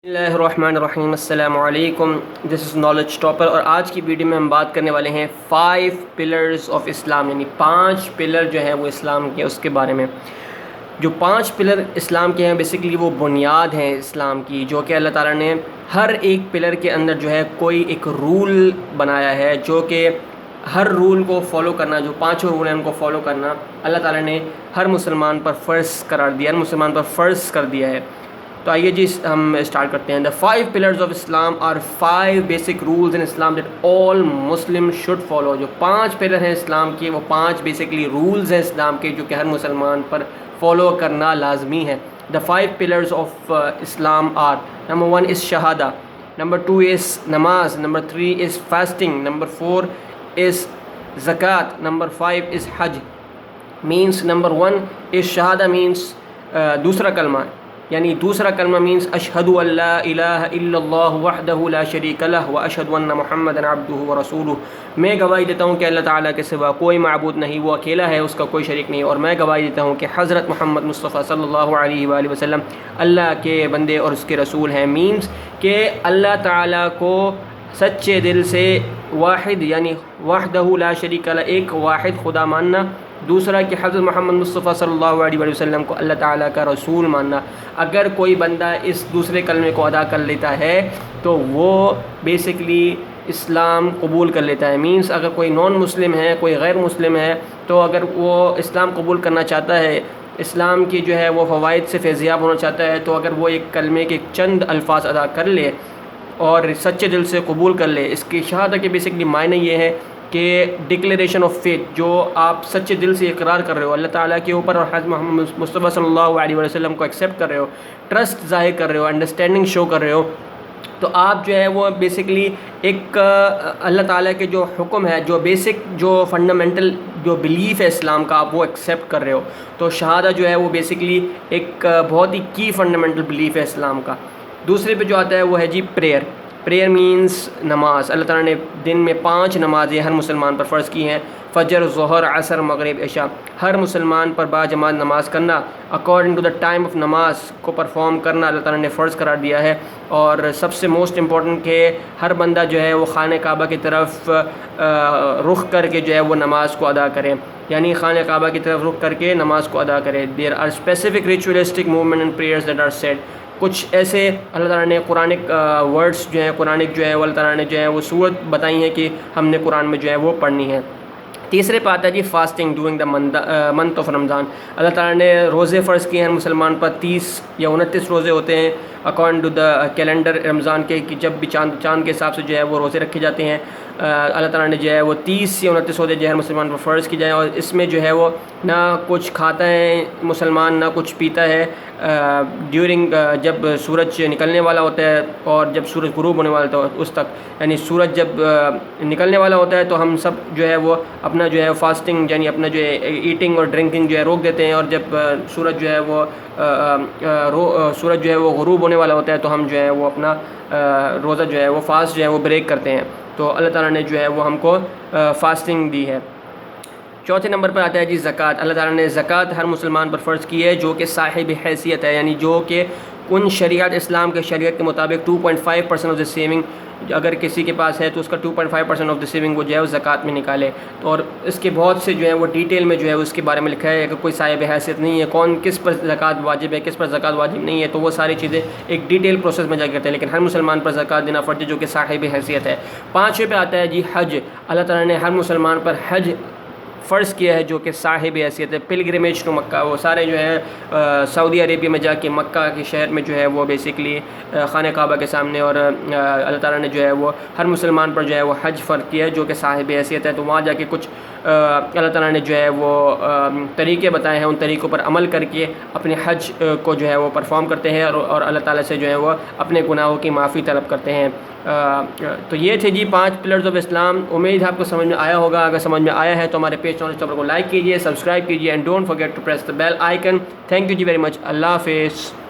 بسم اللہ الرحمن الرحیم، السلام علیکم، دس از نالج ٹاپر، اور آج کی ویڈیو میں ہم بات کرنے والے ہیں 5 پلرز آف اسلام، یعنی 5 پلر جو ہیں وہ اسلام کے، اس کے بارے میں۔ جو 5 پلر اسلام کے ہیں بیسیکلی وہ بنیاد ہیں اسلام کی، جو کہ اللہ تعالیٰ نے ہر ایک پلر کے اندر جو ہے کوئی ایک رول بنایا ہے، جو کہ ہر رول کو فالو کرنا، جو 5 رول ہیں ان کو فالو کرنا اللہ تعالیٰ نے ہر مسلمان پر فرض قرار دیا، ہر مسلمان پر فرض کر دیا ہے۔ تو آئیے جی ہم اسٹارٹ کرتے ہیں۔ The 5 pillars of Islam are 5 basic rules in Islam that all Muslims should follow۔ جو 5 پلر ہیں اسلام کے، وہ 5 بیسکلی رولز ہیں اسلام کے، جو کہ ہر مسلمان پر فالو کرنا لازمی ہے۔ The 5 pillars of Islam are: number 1 is Shahadah, number 2 is Namaz, number 3 is fasting, number 4 is Zakat, number 5 is Hajj۔ means number 1 is Shahadah means دوسرا کلمہ، یعنی دوسرا کلمہ مینس اشہد ان لا الہ الا اللہ وحدہ لا شریک لہ واشہد ان محمدا عبدہ ورسولہ۔ میں گواہی دیتا ہوں کہ اللہ تعالیٰ کے سوا کوئی معبود نہیں، وہ اکیلا ہے، اس کا کوئی شریک نہیں، اور میں گواہی دیتا ہوں کہ حضرت محمد مصطفیٰ صلی اللہ علیہ وآلہ وسلم اللہ کے بندے اور اس کے رسول ہیں۔ مینس کہ اللہ تعالیٰ کو سچے دل سے واحد، یعنی وحدہ لا شریک لہ، ایک واحد خدا ماننا، دوسرا کہ حضرت محمد مصطفیٰ صلی اللہ علیہ وآلہ وسلم کو اللہ تعالیٰ کا رسول ماننا۔ اگر کوئی بندہ اس دوسرے کلمے کو ادا کر لیتا ہے تو وہ بیسکلی اسلام قبول کر لیتا ہے۔ مینس اگر کوئی نان مسلم ہے، کوئی غیر مسلم ہے، تو اگر وہ اسلام قبول کرنا چاہتا ہے، اسلام کی جو ہے وہ فوائد سے فیضیاب ہونا چاہتا ہے، تو اگر وہ ایک کلمے کے چند الفاظ ادا کر لے اور سچے دل سے قبول کر لے، اس کی شہادت کے بیسکلی معنی یہ ہے کہ ڈکلیریشن آف فیتھ، جو آپ سچے دل سے اقرار کر رہے ہو اللہ تعالیٰ کے اوپر اور حضرت محمد مصطفیٰ صلی اللہ علیہ وسلم کو ایکسیپٹ کر رہے ہو، ٹرسٹ ظاہر کر رہے ہو، انڈرسٹینڈنگ شو کر رہے ہو، تو آپ جو ہے وہ بیسکلی ایک اللہ تعالیٰ کے جو حکم ہے، جو بیسک، جو فنڈامنٹل جو بلیف ہے اسلام کا، آپ وہ ایکسیپٹ کر رہے ہو۔ تو شہادہ جو ہے وہ بیسکلی ایک بہت ہی کی فنڈامنٹل بلیف ہے اسلام کا۔ دوسرے پہ جو آتا ہے وہ ہے جی پریئر۔ پریئر مینس نماز۔ اللہ تعالیٰ نے دن میں 5 نمازیں ہر مسلمان پر فرض کی ہیں: فجر، ظہر، عصر، مغرب، عشاء۔ ہر مسلمان پر با جماعت نماز کرنا according to the time of نماز کو پرفارم کرنا اللہ تعالیٰ نے فرض قرار دیا ہے۔ اور سب سے موسٹ امپورٹنٹ کہ ہر بندہ جو ہے وہ خانہ کعبہ کی طرف رخ کر کے جو ہے وہ نماز کو ادا کرے، یعنی خانہ کعبہ کی طرف رخ کر کے نماز کو ادا کرے۔ There are specific ritualistic movement and prayers that are said. کچھ ایسے اللہ تعالیٰ نے قرآنک ورڈس جو ہیں، قرآنک جو ہے وہ اللہ تعالیٰ نے جو ہے وہ صورت بتائی ہیں کہ ہم نے قرآن میں جو ہے وہ پڑھنی ہے۔ تیسرے پہ آتا ہے جی fasting during the month of Ramadan. Allah تعالیٰ نے روزے فرض کیے ہیں مسلمان پر، 30 یا 29 روزے ہوتے ہیں اکارڈنگ ٹو دا کیلنڈر رمضان کے، کہ جب بھی چاند کے حساب سے جو ہے وہ روزے رکھے جاتے ہیں۔ اللہ تعالیٰ نے جو ہے وہ 30 یا 29 روزے جو ہے مسلمان پر فرض کی جائیں، اور اس میں جو ہے وہ نہ کچھ کھاتا ہے مسلمان، نہ کچھ پیتا ہے ڈیورنگ جب سورج نکلنے والا ہوتا ہے اور جب سورج غروب ہونے والا ہوتا ہے اس تک، یعنی سورج جب نکلنے والا ہوتا ہے تو ہم سب جو ہے وہ اپنا جو ہے فاسٹنگ، یعنی اپنا جو ہے ایٹنگ اور ڈرنکنگ جو ہے روک دیتے ہیں، اور جب سورج جو ہے وہ غروب ہونے والا ہوتا ہے تو ہم جو ہے وہ اپنا روزہ جو ہے وہ فاسٹ جو ہے وہ بریک کرتے ہیں۔ تو اللہ تعالیٰ نے جو ہے وہ ہم کو فاسٹنگ دی ہے۔ چوتھے نمبر پر آتا ہے جی زکوٰۃ۔ اللہ تعالیٰ نے زکوٰۃ ہر مسلمان پر فرض کی ہے جو کہ صاحب حیثیت ہے، یعنی جو کہ ان شریعت اسلام کے شریعت کے مطابق 2.5% آف دا سیونگ اگر کسی کے پاس ہے تو اس کا 2.5% آف دا سیونگ وہ جو ہے وہ زکوٰۃ میں نکالے۔ تو اور اس کے بہت سے جو ہے وہ ڈیٹیل میں جو ہے اس کے بارے میں لکھا ہے، اگر کوئی صاحب حیثیت نہیں ہے، کون کس پر زکوٰۃ واجب ہے، کس پر زکوٰۃ واجب نہیں ہے، تو وہ ساری چیزیں ایک ڈیٹیل پروسیس میں جا کرتے ہیں، لیکن ہر مسلمان پر زکوٰۃ دینا فرض ہے جو کہ صاحب حیثیت ہے۔ 5ویں پہ آتا ہے جی حج۔ اللہ تعالیٰ نے ہر مسلمان پر حج فرض کیا ہے جو کہ صاحب حیثیت ہے۔ پلگریمیج ٹو مکہ، وہ سارے جو ہے سعودی عربیہ میں جا کے مکہ کے شہر میں جو ہے وہ بیسکلی خانہ کعبہ کے سامنے، اور اللہ تعالیٰ نے جو ہے وہ ہر مسلمان پر جو ہے وہ حج فرض کیا ہے جو کہ صاحب حیثیت ہے۔ تو وہاں جا کے کچھ اللہ تعالیٰ نے جو ہے وہ طریقے بتائے ہیں، ان طریقوں پر عمل کر کے اپنے حج کو جو ہے وہ پرفارم کرتے ہیں، اور اللہ تعالیٰ سے جو ہے وہ اپنے گناہوں کی معافی طلب کرتے ہیں۔ تو یہ تھے جی 5 پلرز آف اسلام۔ امید ہے آپ کو سمجھ میں آیا ہوگا۔ اگر سمجھ میں آیا ہے تو ہمارے پیج نالج ٹاپر کو لائک کیجیے، سبسکرائب کیجیے، and don't forget to press the bell icon. Thank you جی ویری مچ۔ اللہ حافظ۔